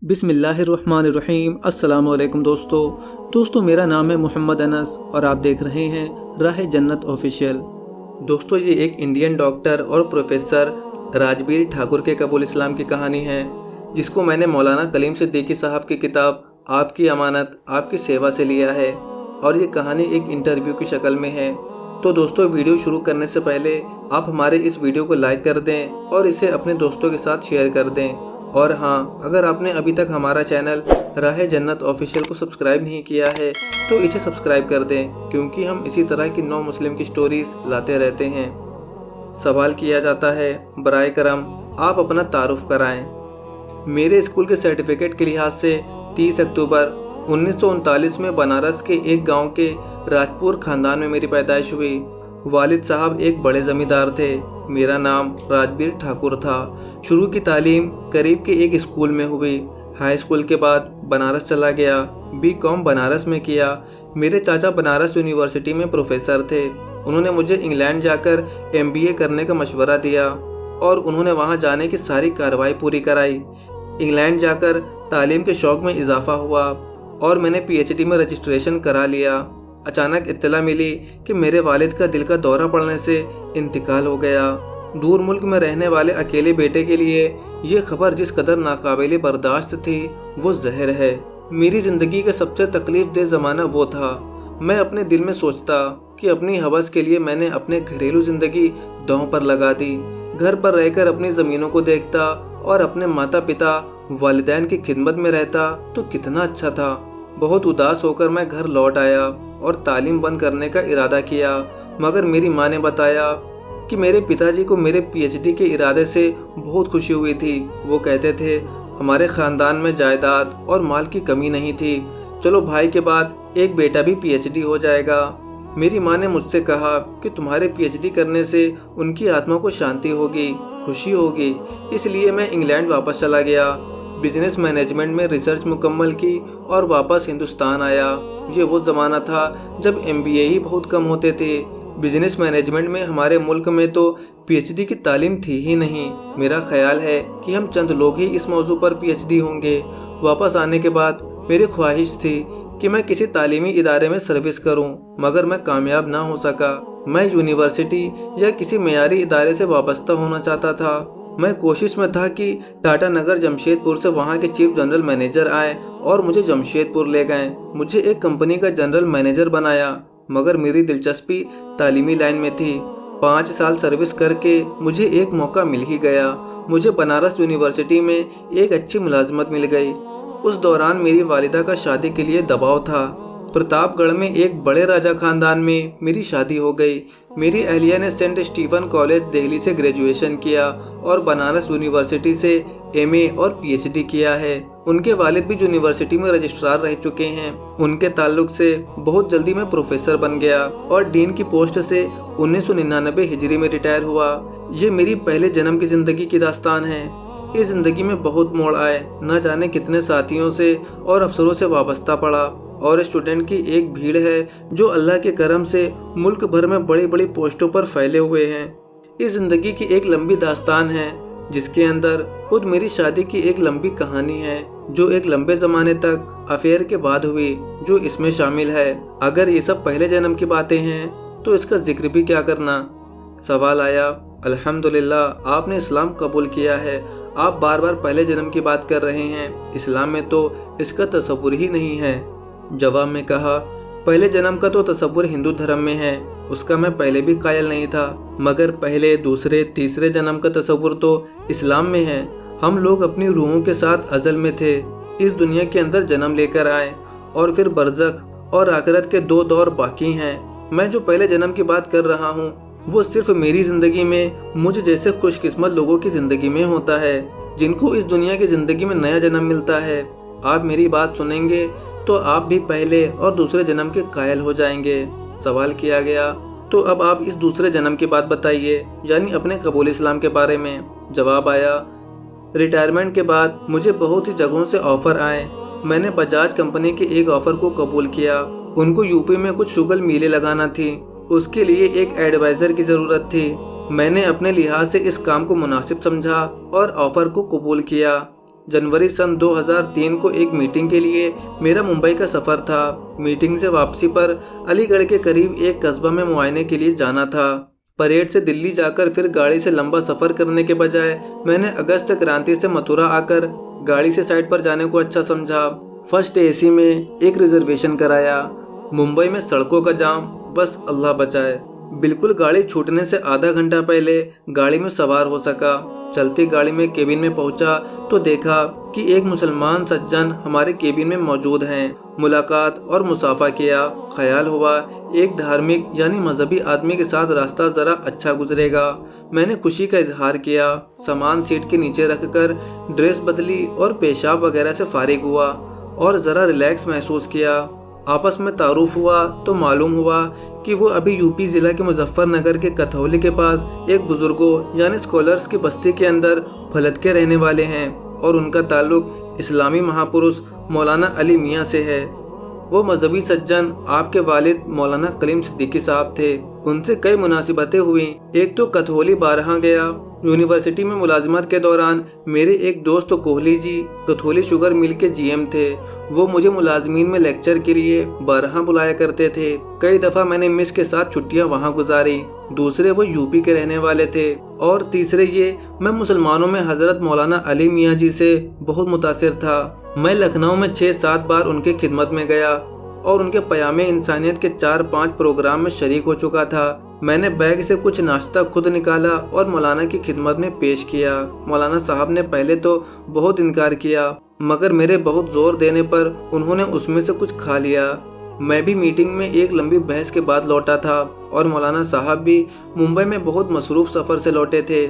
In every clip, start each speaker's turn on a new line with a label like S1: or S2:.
S1: बिस्मिल्लाहिर्रहमानिर्रहीम। अस्सलाम वालेकुम दोस्तों मेरा नाम है मोहम्मद अनस और आप देख रहे हैं राह जन्नत ऑफिशियल। दोस्तों ये एक इंडियन डॉक्टर और प्रोफेसर राजबीर ठाकुर के कबूल इस्लाम की कहानी है, जिसको मैंने मौलाना कलीम सिद्दीकी साहब की किताब आपकी अमानत आपकी सेवा से लिया है और ये कहानी एक इंटरव्यू की शक्ल में है। तो दोस्तों वीडियो शुरू करने से पहले आप हमारे इस वीडियो को लाइक कर दें और इसे अपने दोस्तों के साथ शेयर कर दें। और हाँ, अगर आपने अभी तक हमारा चैनल राह जन्नत ऑफिशियल को सब्सक्राइब नहीं किया है तो इसे सब्सक्राइब कर दें, क्योंकि हम इसी तरह की नौ मुस्लिम की स्टोरीज लाते रहते हैं। सवाल किया जाता है, बराए करम आप अपना तारुफ कराएं। मेरे स्कूल के सर्टिफिकेट के लिहाज से 30 अक्टूबर 1939 में बनारस के एक गांव के राजपूत खानदान में मेरी पैदाइश हुई। वालिद साहब एक बड़े ज़मींदार थे। मेरा नाम राजबीर ठाकुर था। शुरू की तालीम करीब के एक स्कूल में हुई। हाई स्कूल के बाद बनारस चला गया। बीकॉम बनारस में किया। मेरे चाचा बनारस यूनिवर्सिटी में प्रोफेसर थे। उन्होंने मुझे इंग्लैंड जाकर MBA करने का मशवरा दिया और उन्होंने वहां जाने की सारी कार्रवाई पूरी कराई। इंग्लैंड जाकर तालीम के शौक़ में इजाफा हुआ और मैंने PhD में रजिस्ट्रेशन करा लिया। अचानक इत्तला मिली कि मेरे वालिद का दिल का दौरा पड़ने से इंतकाल हो गया। दूर मुल्क में रहने वाले अकेले बेटे के लिए ये खबर जिस कदर नाकाबिले बर्दाश्त थी वो जहर है। मेरी ज़िंदगी का सबसे तकलीफ दे ज़माना वो था। मैं अपने दिल में सोचता कि अपनी हवस के लिए मैंने अपने घरेलू ज़िंदगी दांव पर लगा दी। घर पर रहकर अपनी ज़मीनों को देखता और अपने माता पिता वालिदैन की खिदमत में रहता तो कितना अच्छा था। बहुत उदास होकर मैं घर लौट आया और तालीम बंद करने का इरादा किया, मगर मेरी माँ ने बताया कि मेरे पिताजी को मेरे PhD के इरादे से बहुत खुशी हुई थी। वो कहते थे हमारे ख़ानदान में जायदाद और माल की कमी नहीं थी, चलो भाई के बाद एक बेटा भी PhD हो जाएगा। मेरी माँ ने मुझसे कहा कि तुम्हारे PhD करने से उनकी आत्मा को शांति होगी, खुशी होगी। इसलिए मैं इंग्लैंड वापस चला गया। बिजनेस मैनेजमेंट में रिसर्च मुकम्मल की और वापस हिंदुस्तान आया। ये वो ज़माना था जब MBA ही बहुत कम होते थे। बिजनेस मैनेजमेंट में हमारे मुल्क में तो PhD की तालीम थी ही नहीं। मेरा ख्याल है कि हम चंद लोग ही इस मौजू पर PhD होंगे। वापस आने के बाद मेरी ख्वाहिश थी कि मैं किसी तालीमी इदारे में सर्विस करूं, मगर मैं कामयाब ना हो सका। मैं यूनिवर्सिटी या किसी मेयारी इदारे से वाबस्ता होना चाहता था। मैं कोशिश में था कि टाटा नगर जमशेदपुर से वहाँ के चीफ जनरल मैनेजर आए और मुझे जमशेदपुर ले गए। मुझे एक कंपनी का जनरल मैनेजर बनाया, मगर मेरी दिलचस्पी तालीमी लाइन में थी। 5 साल सर्विस करके मुझे एक मौका मिल ही गया। मुझे बनारस यूनिवर्सिटी में एक अच्छी मुलाजमत मिल गई। उस दौरान मेरी वालिदा का शादी के लिए दबाव था। प्रतापगढ़ में एक बड़े राजा खानदान में मेरी शादी हो गई। मेरी अहलिया ने सेंट स्टीफन कॉलेज दिल्ली से ग्रेजुएशन किया और बनारस यूनिवर्सिटी से MA और PhD किया है। उनके वालिद भी यूनिवर्सिटी में रजिस्ट्रार रह चुके हैं। उनके ताल्लुक से बहुत जल्दी मैं प्रोफेसर बन गया और डीन की पोस्ट से 1999 हिजरी में रिटायर हुआ। ये मेरी पहले जन्म की ज़िंदगी की दास्तान है। इस ज़िंदगी में बहुत मोड़ आए, न जाने कितने साथियों से और अफसरों से वाबस्ता पड़ा और स्टूडेंट की एक भीड़ है जो अल्लाह के करम से मुल्क भर में बड़ी बड़ी पोस्टों पर फैले हुए हैं। इस ज़िंदगी की एक लंबी दास्तान है जिसके अंदर खुद मेरी शादी की एक लंबी कहानी है जो एक लंबे ज़माने तक अफेयर के बाद हुई, जो इसमें शामिल है। अगर ये सब पहले जन्म की बातें हैं तो इसका जिक्र भी क्या करना। सवाल आया, अल्हम्दुलिल्लाह आपने इस्लाम कबूल किया है, आप बार बार पहले जन्म की बात कर रहे हैं, इस्लाम में तो इसका तसव्वुर ही नहीं है। जवाब में कहा, पहले जन्म का तो तसव्वुर हिंदू धर्म में है, उसका मैं पहले भी कायल नहीं था, मगर पहले दूसरे तीसरे जन्म का तसव्वुर तो इस्लाम में है। हम लोग अपनी रूहों के साथ अज़ल में थे, इस दुनिया के अंदर जन्म लेकर आए और फिर बरज़ख और आखिरत के 2 दौर बाकी हैं। मैं जो पहले जन्म की बात कर रहा हूँ वो सिर्फ मेरी ज़िंदगी में मुझ जैसे खुशकिस्मत लोगों की ज़िंदगी में होता है, जिनको इस दुनिया की ज़िंदगी में नया जन्म मिलता है। आप मेरी बात सुनेंगे तो आप भी पहले और दूसरे जन्म के कायल हो जाएंगे। सवाल किया गया, तो अब आप इस दूसरे जन्म की बात बताइए, यानी अपने कबूल इस्लाम के बारे में। जवाब आया, रिटायरमेंट के बाद मुझे बहुत सी जगहों से ऑफ़र आए। मैंने बजाज कंपनी के एक ऑफ़र को कबूल किया। उनको यूपी में कुछ शुगर मिलें लगाना थी, उसके लिए एक एडवाइज़र की ज़रूरत थी। मैंने अपने लिहाज से इस काम को मुनासिब समझा और ऑफ़र को कबूल किया। जनवरी सन 2003 को एक मीटिंग के लिए मेरा मुंबई का सफ़र था। मीटिंग से वापसी पर अलीगढ़ के करीब एक कस्बा में मुआयने के लिए जाना था। परेड से दिल्ली जाकर फिर गाड़ी से लंबा सफ़र करने के बजाय मैंने अगस्त क्रांति से मथुरा आकर गाड़ी से साइड पर जाने को अच्छा समझा। फर्स्ट एसी में एक रिजर्वेशन कराया। मुंबई में सड़कों का जाम, बस अल्लाह बचाए। बिल्कुल गाड़ी छूटने से आधा घंटा पहले गाड़ी में सवार हो सका। चलती गाड़ी में केबिन में पहुंचा तो देखा कि एक मुसलमान सज्जन हमारे केबिन में मौजूद हैं। मुलाकात और मुसाफा किया। ख्याल हुआ एक धार्मिक यानी मजहबी आदमी के साथ रास्ता ज़रा अच्छा गुजरेगा। मैंने खुशी का इजहार किया। सामान सीट के नीचे रखकर ड्रेस बदली और पेशाब वगैरह से फारिग हुआ और ज़रा रिलैक्स महसूस किया। आपस में तारुफ हुआ तो मालूम हुआ कि वो अभी यूपी ज़िला के मुजफ्फरनगर के कथौली के पास एक बुजुर्गों यानी स्कॉलर्स की बस्ती के अंदर फलत के रहने वाले हैं और उनका ताल्लुक इस्लामी महापुरुष मौलाना अली मियाँ से है। वो मजहबी सज्जन आपके वालिद मौलाना कलीम सिद्दीकी साहब थे। उनसे कई मुनासिबतें हुई। एक तो कथौली बारहा गया। यूनिवर्सिटी में मुलाजिमत के दौरान मेरे एक दोस्त कोहली जी कथौली शुगर मिल के जीएम थे। वो मुझे मुलाजमीन में लेक्चर के लिए बारहा बुलाया करते थे। कई दफ़ा मैंने मिस के साथ छुट्टियां वहां गुजारी। दूसरे वो यूपी के रहने वाले थे और तीसरे ये मैं मुसलमानों में हजरत मौलाना अली मियाँ जी से बहुत मुतासिर था। मैं लखनऊ में 6-7 बार उनके खिदमत में गया और उनके पयामे इंसानियत के 4-5 प्रोग्राम में शरीक हो चुका था। मैंने बैग से कुछ नाश्ता खुद निकाला और मौलाना की खिदमत में पेश किया। मौलाना साहब ने पहले तो बहुत इनकार किया, मगर मेरे बहुत जोर देने पर उन्होंने उसमें से कुछ खा लिया। मैं भी मीटिंग में एक लंबी बहस के बाद लौटा था और मौलाना साहब भी मुंबई में बहुत मसरूफ सफ़र से लौटे थे।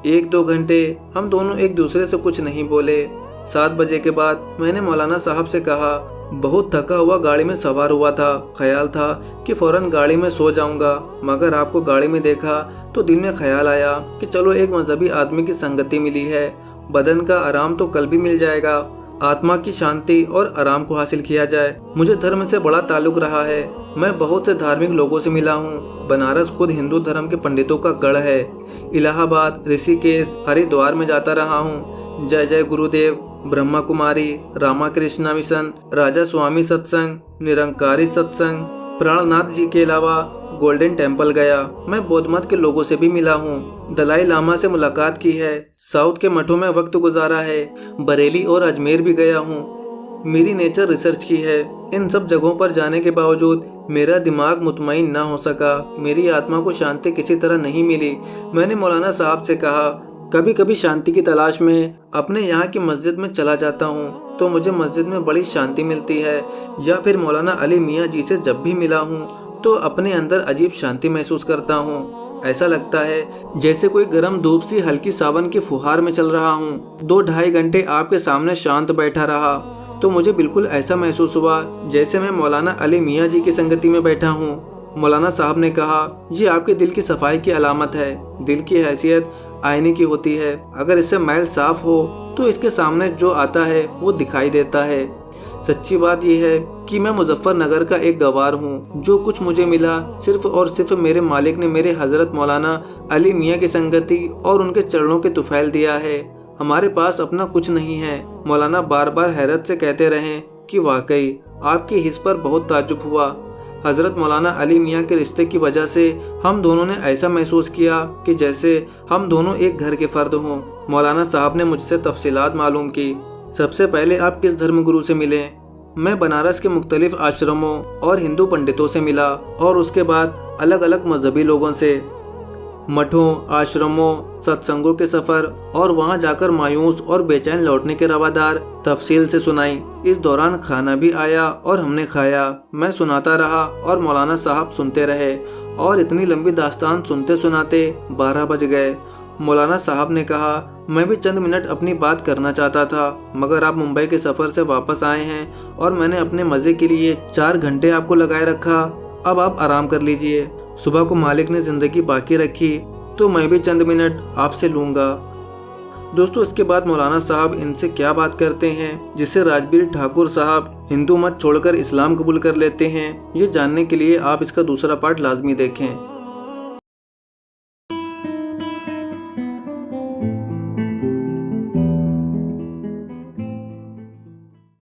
S1: 1-2 घंटे हम दोनों एक दूसरे से कुछ नहीं बोले। 7 बजे के बाद मैंने मौलाना साहब से कहा, बहुत थका हुआ गाड़ी में सवार हुआ था। ख्याल था कि फ़ौरन गाड़ी में सो जाऊंगा, मगर आपको गाड़ी में देखा तो दिल में ख्याल आया कि चलो एक मजहबी आदमी की संगति मिली है। बदन का आराम तो कल भी मिल जाएगा। आत्मा की शांति और आराम को हासिल किया जाए। मुझे धर्म से बड़ा ताल्लुक रहा है। मैं बहुत से धार्मिक लोगों से मिला हूँ। बनारस खुद हिंदू धर्म के पंडितों का गढ़ है। इलाहाबाद, ऋषिकेश, हरिद्वार में जाता रहा हूँ। जय जय गुरुदेव, ब्रह्मा कुमारी, रामाकृष्णा मिशन, राजा स्वामी सत्संग, निरंकारी सत्संग, प्राणनाथ जी के अलावा गोल्डन टेम्पल गया। मैं बौद्ध मत के लोगों से भी मिला हूँ। दलाई लामा से मुलाकात की है। साउथ के मठों में वक्त गुजारा है। बरेली और अजमेर भी गया हूँ। मेरी नेचर रिसर्च की है। इन सब जगहों पर जाने के बावजूद मेरा दिमाग मुतमईन ना हो सका। मेरी आत्मा को शांति किसी तरह नहीं मिली। मैंने मौलाना साहब से कहा, कभी कभी शांति की तलाश में अपने यहाँ की मस्जिद में चला जाता हूँ तो मुझे मस्जिद में बड़ी शांति मिलती है, या फिर मौलाना अली मियाँ जी से जब भी मिला हूँ तो अपने अंदर अजीब शांति महसूस करता हूँ। ऐसा लगता है जैसे कोई गर्म धूप सी हल्की सावन की फुहार में चल रहा हूँ। 2-2.5 घंटे आपके सामने शांत बैठा रहा तो मुझे बिल्कुल ऐसा महसूस हुआ जैसे मैं मौलाना अली मियाँ जी की संगति में बैठा हूँ। मौलाना साहब ने कहा, ये आपके दिल की सफाई की अलामत है। दिल की हैसियत आईने की होती है। अगर इससे मैल साफ हो तो इसके सामने जो आता है वो दिखाई देता है। सच्ची बात यह है कि मैं मुजफ्फरनगर का एक गवार हूँ। जो कुछ मुझे मिला सिर्फ और सिर्फ मेरे मालिक ने मेरे हजरत मौलाना अली मियाँ की संगति और उनके चरणों के तुफैल दिया है। हमारे पास अपना कुछ नहीं है। मौलाना बार बार हैरत से कहते रहे कि वाकई आपकी हिस्स पर बहुत ताज्जुब हुआ। हजरत मौलाना अली मियाँ के रिश्ते की वजह से हम दोनों ने ऐसा महसूस किया कि जैसे हम दोनों एक घर के फर्द हों। मौलाना साहब ने मुझसे तफसीलात मालूम की। सबसे पहले आप किस धर्मगुरु से मिले? मैं बनारस के मुख्तलिफ आश्रमों और हिंदू पंडितों से मिला और उसके बाद अलग अलग मजहबी लोगों से। मठों, आश्रमों, सत्संगों के सफ़र और वहां जाकर मायूस और बेचैन लौटने के रवादार तफसील से सुनाई। इस दौरान खाना भी आया और हमने खाया। मैं सुनाता रहा और मौलाना साहब सुनते रहे और इतनी लंबी दास्तान सुनते सुनाते 12 बज गए। मौलाना साहब ने कहा, मैं भी चंद मिनट अपनी बात करना चाहता था, मगर आप मुंबई के सफ़र से वापस आए हैं और मैंने अपने मज़े के लिए 4 घंटे आपको लगाए रखा। अब आप आराम कर लीजिए। सुबह को मालिक ने ज़िंदगी बाकी रखी तो मैं भी चंद मिनट आपसे लूँगा। दोस्तों, इसके बाद मौलाना साहब इनसे क्या बात करते हैं जिससे राजबीर ठाकुर साहब हिंदू मत छोड़कर इस्लाम कबूल कर लेते हैं, ये जानने के लिए आप इसका दूसरा पार्ट लाजमी देखें।